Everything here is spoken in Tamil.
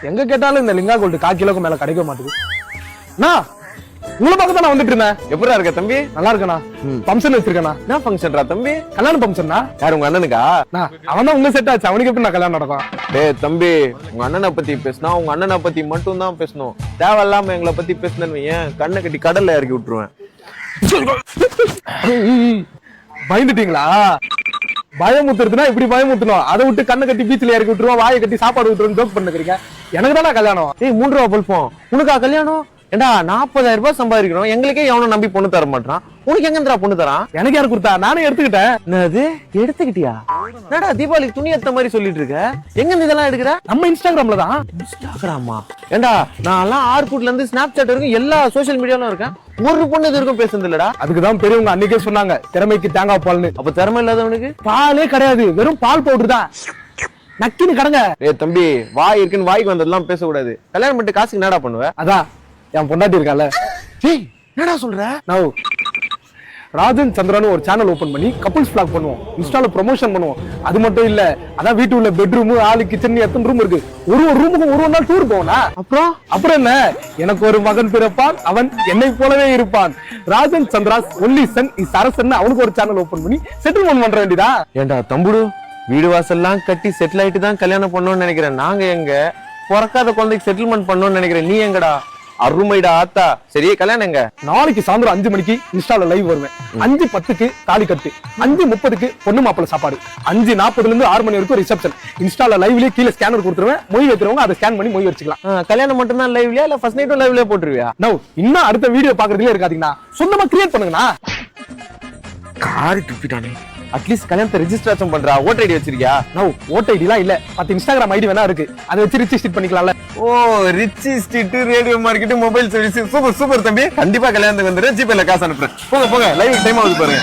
எங்க கேட்டாலும் இந்த லிங்கா கோல்டு 1/4 கிலோக்கு மேல கிடைக்க மாட்டேங்குது. அண்ணா உங்களை பார்க்க தான் நான் வந்துட்டு இருந்தேன். எப்படா இருக்க தம்பி? நல்லா இருக்கண்ணா. ஃபங்க்ஷன் வச்சிருக்கேண்ணா. என்ன ஃபங்க்ஷன்டா தம்பி? கல்யாண ஃபங்க்ஷன்னா. யார் உங்க அண்ணனுக்கா? அவன் தான் உங்க செட் ஆச்சு. அவனுக்கு எப்படி நான் கல்யாணம் நடக்கும்? டேய் தம்பி, உங்க அண்ணனை பத்தி பேசினா உங்க அண்ணனை பத்தி மட்டும் தான் பேசணும். தேவையில்லாம எங்களை பத்தி பேசினேன்னு ஏன் கண்ணை கட்டி கடல்ல இறக்கி விட்டுருவேன். பயந்துட்டீங்களா? பயமுத்துறதுனா இப்படி பயமுத்தணும். அதை விட்டு கண்ணை கட்டி பீச்சில் இறக்கி விட்டுருவோம், வாயை கட்டி சாப்பாடு விட்டுருவோம் ஜோக் பண்ணுறீங்க. எனக்கு தானே கல்யாணம். ஏய் 3 ரூபா பல்பம் உனக்கா கல்யாணம்? ஏண்டா 40,000 ரூபாய் சம்பாதிக்கிறோம், எங்களுக்கே எவனும் நம்பி பொண்ணு தர மாட்டான். உனக்கு எங்கன்றா பொண்ணு தரான்? எனக்கு யாரு கொடுத்தா? நானே எடுத்துக்கிட்டேன். என்னது எடுத்துக்கிட்டியா? என்னடா தீபாவளிக்கு துணி எடுத்த மாதிரி சொல்லிட்டு இருக்க? எங்க இருந்து இதெல்லாம் எடுக்கிற? நம்ம இன்ஸ்டாகிராம்ல தான். இன்ஸ்டாகிராமா? ஏண்டா நான்லாம் ஆர்குட்ல இருந்து ஸ்னாப்சாட் வரைக்கும் எல்லா சோசியல் மீடியாலும் இருக்கேன். ஒரு பொண்ணு இது வரைக்கும் பேசுறது இல்லடா. அதுக்குதான் பெரியவங்க அன்னைக்கே சொன்னாங்க திறமைக்கு தேங்காய் பால்னு. அப்ப திறமை இல்லாதவனுக்கு பாலே கிடையாது, வெறும் பால் பவுடர் தான். நக்கின்னு கடங்க. ஏய் தம்பி, வாய் இருக்குன்னு வாய்க்கு வந்ததெல்லாம் பேசக்கூடாது. கல்யாணம் பண்ணிட்டு காசுக்கு என்னடா பண்ணுவ? அதான் என் பொண்டாட்டி இருக்கால. ஏய் என்னடா சொல்ற? நான் ராஜன் சந்திரான்னு ஒரு சேனல் ஓபன் பண்ணி கப்புள்ஸ் vlog பண்ணுவோம், இன்ஸ்டால ப்ரொமோஷன் பண்ணுவோம். அது மட்டும் இல்ல, அதான் வீட்டு உள்ள பெட்ரூம், ஆளு, கிச்சன், எத்தனை ரூம் இருக்கு, ஒரு ரூமுக்கு ஒரு நாள் டூர் போனா. அப்புறம் என்ன, எனக்கு ஒரு மகன் பிறப்பான், அவன் என்னை போலவே இருப்பான். Rajan Chandra's only Sun is அரசன் அவனுக்கு ஒரு சேனல் ஓபன் பண்ணி செட்டில்மெண்ட் பண்ற வேண்டியதா. ஏண்டா தம்புடு, வீடு வாசல்லாம் கட்டி செட்டில் ஆயிட்டு தான் கல்யாணம் பண்ணணும்னு நினைக்கிறேன். நாங்க எங்க பிறக்காத குழந்தைக்கு செட்டில்மெண்ட் பண்ணணும்னு நினைக்கிறேன். நீ எங்கடா? அருமைடா ஆத்தா. சரி கல்யாணம் எங்க? நாளைக்கு சாயந்தரம் 5 மணிக்கு இன்ஸ்டால லைவ் வருவேன். 5:10க்கு தாலி கட்டு, 5:30க்கு பொண்ணு மாப்பிள்ள சாப்பாடு, 5:40ல இருந்து 6 மணி வரைக்கும் ரிசப்ஷன். இன்ஸ்டால லைவ்லயே கீழே ஸ்கேனர் கொடுத்துருவேன். மொய் வைக்கிறவங்க அதை ஸ்கேன் பண்ணி மொய் வச்சுக்கலாம். கல்யாணம் மட்டும் தான் லைவ்லயா இல்ல ஃபர்ஸ்ட் நைட்டும் லைவ்லயே போட்டுருவியா? நோ, இன்னும் அடுத்த வீடியோ பாக்குறதுலயே இருக்காதீங்கன்னா சொந்தமா கிரியேட் பண்ணுங்கண்ணா. காரி துப்பிட்டானே. அட்லீஸ்ட் கல்யாணத்தை ரெஜிஸ்ட்ரேஷன் பண்றா. ஓட்டர் ஐடி வச்சிருக்கியா? நோ, ஓட்டர் ஐடிலாம் இல்ல. 10 இன்ஸ்டாகிராம் ஐடி வேணா இருக்கு, அதை வச்சு ரிஜிஸ்டர் பண்ணிக்கலாம்ல. Oh, Ritchie Street, radio market, mobile service. Super super தம்பி. கண்டிப்பா கல்யாணத்துக்கு வந்துடுறேன். ஜிபேல காசு அனுப்புறேன். போங்க போங்க, லைவ் டைம் ஆகுது பாருங்க.